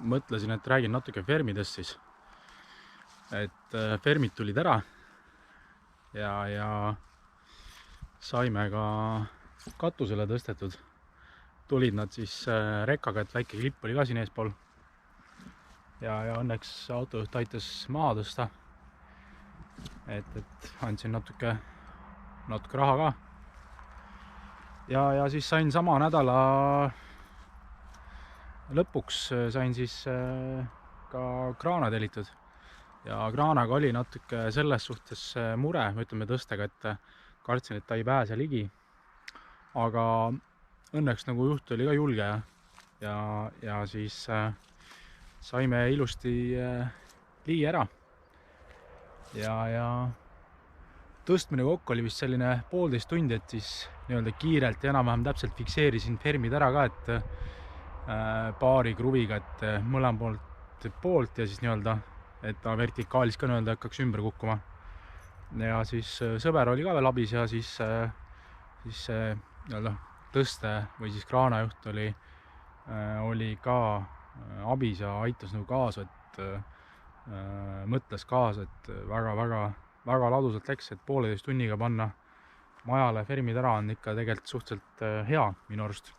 Mõtlesin, et räägin natuke fermidest siis. Et fermid tulid ära ja saime ka katusele tõstetud. Tulid nad siis rekkaga, et väike klipp oli ka siin eespool. Ja õnneks autojuht aitas maha tõsta. Et andsin natuke raha ka. Ja siis sain sama nädala lõpuks sain siis ka kraana tellitud. Ja kraanaga oli natuke selles suhtes mure, ütleme tõstega, et kartsin, et ta ei pääse ligi. Aga õnneks nagu juht oli ka julge ja siis saime ilusti ligi ära. Ja tõstmine kokku oli vist selline 1,5 tundi, et siis nii-öelda kiirelt ja enam-vähem täpselt fikseerisin fermid ära ka, et paari kruviga, et mõlema poolt ja siis nii-öelda, et ta vertikaalis ka nii-öelda hakkaks ümber kukkuma. Ja siis sõber oli ka veel abis ja siis nii-öelda tõste või siis kraanajuht oli ka abis ja aitas nagu kaasa, et mõtles kaasa, et väga ladusalt läks, et 1,5 tunniga panna majale fermid ära on ikka tegelikult suhteliselt hea minu arust.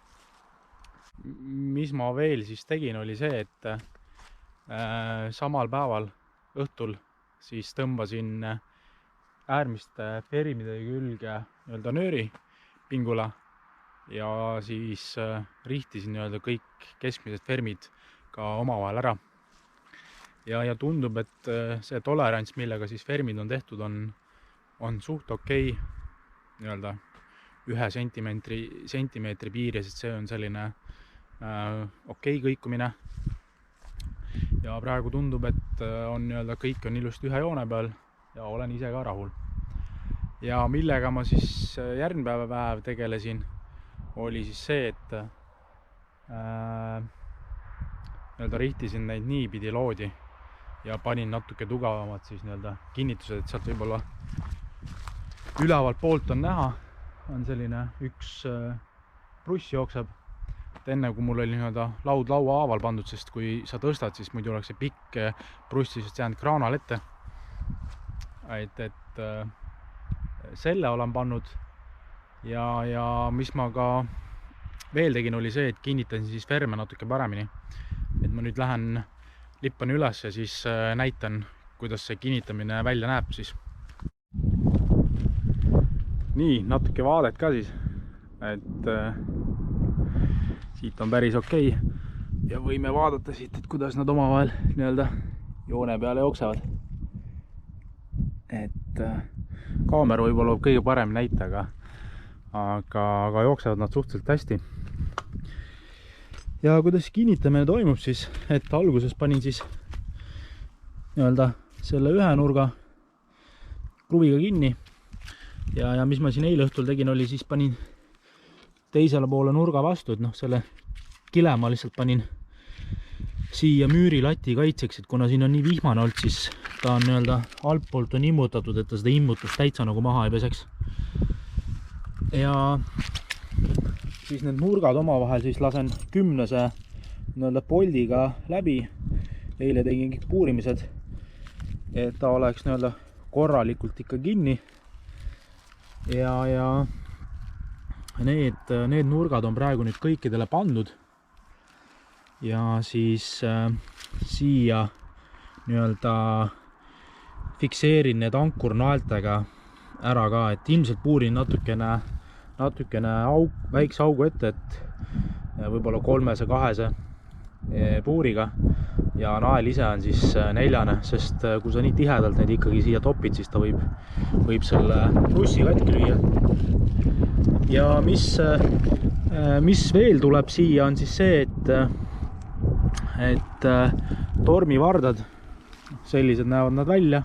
Mis ma veel siis tegin, oli see, et samal päeval õhtul siis tõmbasin äärmiste fermide külge nii-öelda nööri pingula ja siis rihtisin nii-öelda kõik keskmised fermid ka omavahel ära. Ja tundub, et see tolerants, millega siis fermid on tehtud, on suht okei, nii-öelda 1 sentimeetri piires, et see on selline okei kõikumine. Ja praegu tundub, et nii-öelda kõik on ilusti ühe joone peal ja olen ise ka rahul. Ja millega ma siis järgmine päev tegelesin, oli siis see, et nii-öelda rihtisin neid niipidi loodi ja panin natuke tugevamad siis nii-öelda kinnitused, et sealt võib-olla ülevalt poolt on näha, on selline üks bruss jookseb. Enne kui mul oli nii-öelda laud laua haaval pandud, sest kui sa tõstad, siis muidu oleks see pikk bruss siis jäänud kraanal ette. Et selle olen pannud ja mis ma ka veel tegin, oli see, et kinnitasin siis ferme natuke paremini. Et ma nüüd lähen lippan üles ja siis näitan, kuidas see kinnitamine välja näeb siis. Nii, natuke vaadet ka siis, et siit on päris okei ja võime vaadata siit, et kuidas nad omavahel nii-öelda joone peale jooksevad. Et kaamera võib-olla kõige parem näita, aga jooksevad nad suhteliselt hästi. Ja kuidas kinnitamine toimub siis, et alguses panin siis nii-öelda selle ühe nurga kruviga kinni ja mis ma siin eile õhtul tegin, oli siis panin teisele poole nurga vastu, et selle kile ma lihtsalt panin siia müürilati kaitseks, et kuna siin on nii vihmane olnud, siis ta on nii-öelda altpoolt on immutatud, et ta seda immutust täitsa nagu maha ei peseks. Ja siis need nurgad omavahel siis lasen 10 nii-öelda poldiga läbi. Eile tegin puurimised, et ta oleks nii-öelda korralikult ikka kinni. Ja need nurgad on praegu nüüd kõikidele pandud ja siis siia nii-öelda fikseerin need ankurnaeltega ära ka, et ilmselt puurin natukene väikse augu ette, et võib-olla 3-2 puuriga ja nael ise on siis 4, sest kui sa nii tihedalt neid ikkagi siia topid, siis ta võib selle brussi katki lüüa. Ja mis veel tuleb siia on siis see, et tormivardad, sellised näevad nad välja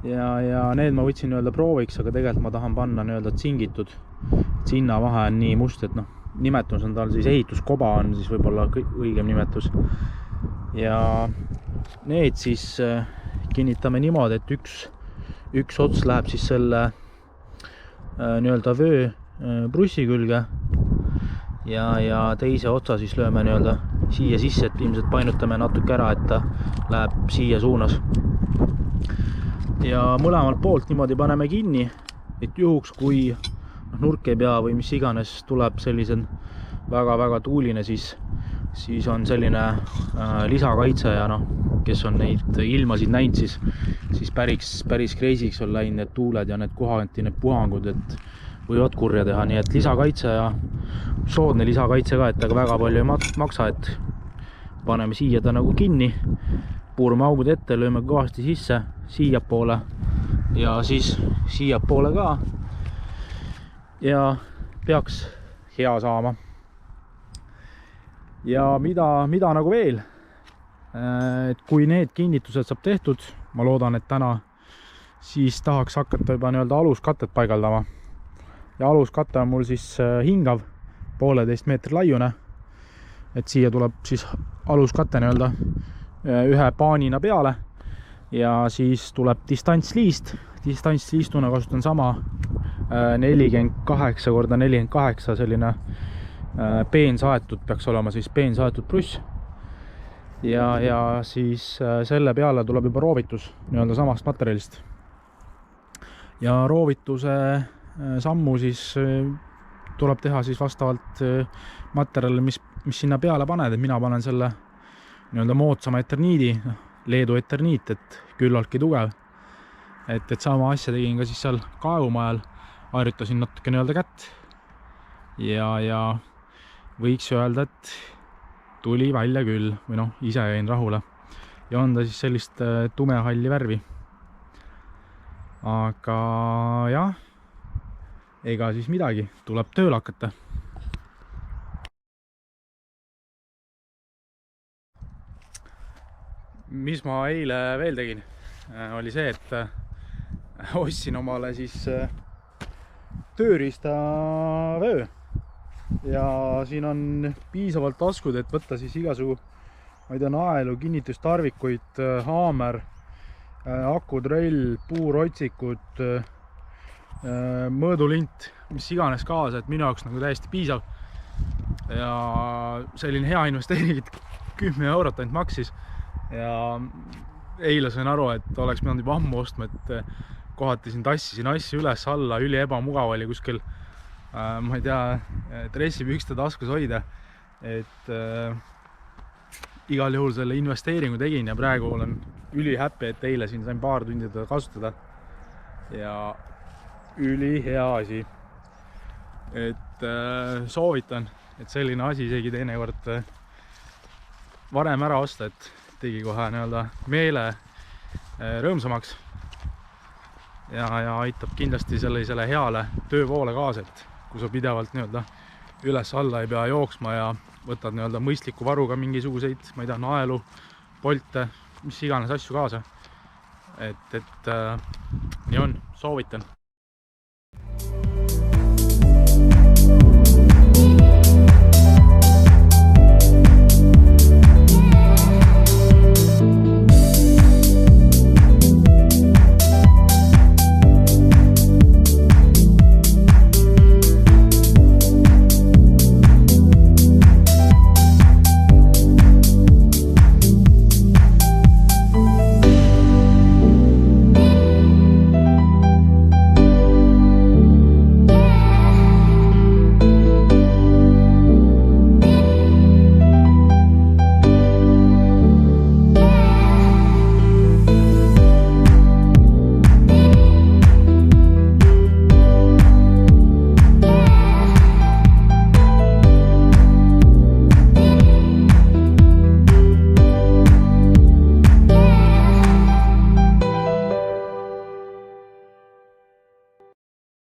ja need ma võtsin nii-öelda prooviks, aga tegelikult ma tahan panna nii-öelda tsingitud. Sinna vahe on nii must, et nimetus on tal siis ehituskoba on siis võib-olla õigem nimetus. Ja need siis kinnitame niimoodi, et üks ots läheb siis selle nii-öelda vöö brussi külge ja teise otsa siis lööme nii-öelda siia sisse, et ilmselt painutame natuke ära, et ta läheb siia suunas. Ja mõlemalt poolt niimoodi paneme kinni, et juhuks kui nurk ei pea või mis iganes tuleb sellised väga-väga tuuline, siis on selline lisakaitse ja kes on neid ilmasid näinud, siis päris crazy'ks on läinud need tuuled ja need kohati need puhangud, et võivad kurja teha, nii et lisakaitse ja soodne lisakaitse ka, et aga väga palju ei maksa, et paneme siia ta nagu kinni, puurame augud ette, lööme kõvasti sisse, siia poole ja siis siia poole ka ja peaks hea saama. Ja mida nagu veel, et kui need kinnitused saab tehtud, ma loodan, et täna, siis tahaks hakata juba nii-öelda aluskattet paigaldama. Ja aluskatte on mul siis hingav, 1,5 meetri laiune, et siia tuleb siis aluskatte nii-öelda ühe paanina peale ja siis tuleb distantsliistuna kasutan sama 48x48 selline peensaetud, peaks olema siis peensaetud pruss ja siis selle peale tuleb juba roovitus nii-öelda samast materjalist ja roovituse sammu siis tuleb teha siis vastavalt materjali, mis sinna peale paned, et mina panen selle nii-öelda moodsama eterniidi, Leedu eterniit, et küllaltki tugev, et sama asja tegin ka siis seal kaevumajal, harjutasin natuke nii-öelda kätt ja võiks öelda, et tuli välja küll või ise jäin rahule ja on ta siis sellist tumehalli värvi, aga jah, ega siis midagi, tuleb tööle hakata. Mis ma eile veel tegin, oli see, et ostsin omale siis tööriistavöö ja siin on piisavalt taskud, et võtta siis igasugu, ma ei tea, naelu, kinnitustarvikuid, haamer, akutrell, puurotsikud, mõõdulint, mis iganes kaasa, et minu jaoks nagu täiesti piisav ja selline hea investeering, 10 eurot ainult maksis ja eile sain aru, et oleks pidanud juba ammu ostma, et kohati siin tassisin asju üles alla, üli ebamugav oli kuskil, ma ei tea, dressipükste taskus hoida, et igal juhul selle investeeringu tegin ja praegu olen üli happy, et eile siin sain paar tundi teda kasutada ja üli hea asi, et soovitan, et selline asi isegi teinekord varem ära osta, et tegi kohe nii-öelda meele rõõmsamaks ja aitab kindlasti sellisele heale töövoole kaasa, et kui sa pidevalt nii-öelda üles-alla ei pea jooksma ja võtad nii-öelda mõistliku varuga mingisuguseid, ma ei tea, naelu, polte, mis iganes asju kaasa, et nii on, soovitan.